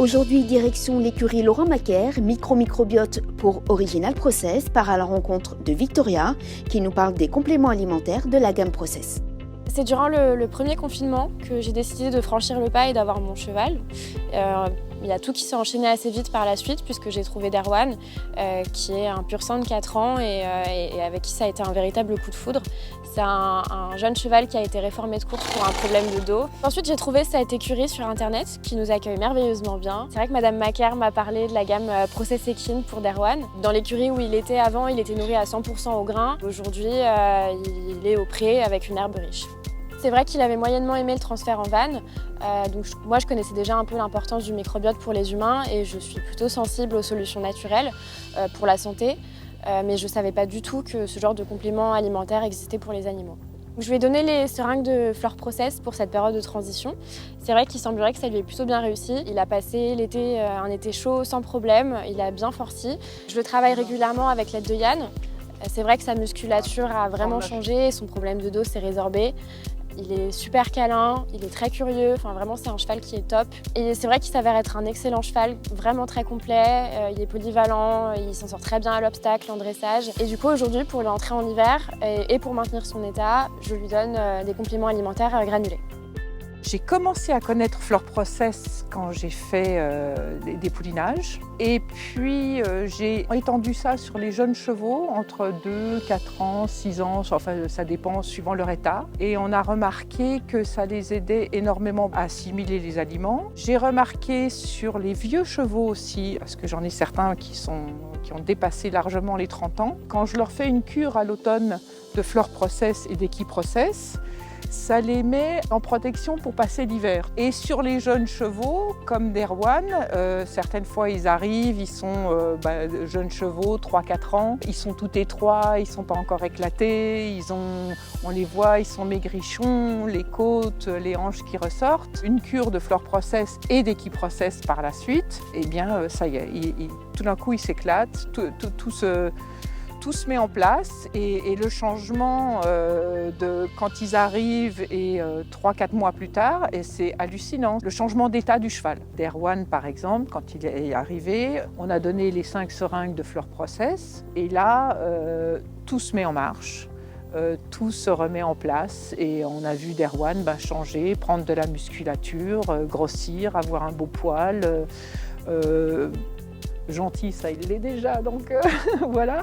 Aujourd'hui, direction l'écurie Laurent Macaire, microbiote pour Original Process, part à la rencontre de Victoria, qui nous parle des compléments alimentaires de la gamme Process. C'est durant le premier confinement que j'ai décidé de franchir le pas et d'avoir mon cheval. Il y a tout qui s'est enchaîné assez vite par la suite puisque j'ai trouvé Derwan, qui est un pur sang de 4 ans et avec qui ça a été un véritable coup de foudre. C'est un jeune cheval qui a été réformé de course pour un problème de dos. Ensuite, j'ai trouvé cette écurie sur internet qui nous accueille merveilleusement bien. C'est vrai que Madame Macaire m'a parlé de la gamme Process Equine pour Derwan. Dans l'écurie où il était avant, il était nourri à 100% au grain. Aujourd'hui, il est au pré avec une herbe riche. C'est vrai qu'il avait moyennement aimé le transfert en van, donc moi je connaissais déjà un peu l'importance du microbiote pour les humains et je suis plutôt sensible aux solutions naturelles pour la santé, mais je ne savais pas du tout que ce genre de complément alimentaire existait pour les animaux. Je lui ai donné les seringues de Fleur Process pour cette période de transition. C'est vrai qu'il semblerait que ça lui ait plutôt bien réussi. Il a passé l'été, un été chaud sans problème, il a bien forci. Je le travaille régulièrement avec l'aide de Yann. C'est vrai que sa musculature a vraiment changé, son problème de dos s'est résorbé. Il est super câlin, il est très curieux, enfin vraiment c'est un cheval qui est top. Et c'est vrai qu'il s'avère être un excellent cheval, vraiment très complet, il est polyvalent, il s'en sort très bien à l'obstacle, en dressage. Et du coup aujourd'hui pour l'entrée en hiver et pour maintenir son état, je lui donne des compléments alimentaires granulés. J'ai commencé à connaître Fleur Process quand j'ai fait des poulinages. Et puis j'ai étendu ça sur les jeunes chevaux entre 2, 4 ans, 6 ans, enfin ça dépend suivant leur état. Et on a remarqué que ça les aidait énormément à assimiler les aliments. J'ai remarqué sur les vieux chevaux aussi, parce que j'en ai certains qui ont dépassé largement les 30 ans. Quand je leur fais une cure à l'automne de Fleur Process et d'Equiprocess, ça les met en protection pour passer l'hiver. Et sur les jeunes chevaux, comme Derwan, certaines fois ils arrivent, ils sont jeunes chevaux, 3-4 ans, ils sont tout étroits, ils ne sont pas encore éclatés, on les voit, ils sont maigrichons, les côtes, les hanches qui ressortent. Une cure de Fleur Process et d'Equiprocess par la suite, et bien ça y est, tout d'un coup ils s'éclatent, tout se met en place et le changement de quand ils arrivent et 3-4 mois plus tard, et c'est hallucinant. Le changement d'état du cheval. Derwan par exemple, quand il est arrivé, on a donné les 5 seringues de Fleur Process et là tout se met en marche. Tout se remet en place et on a vu Derwan changer, prendre de la musculature, grossir, avoir un beau poil. Gentil, ça il l'est déjà, donc voilà.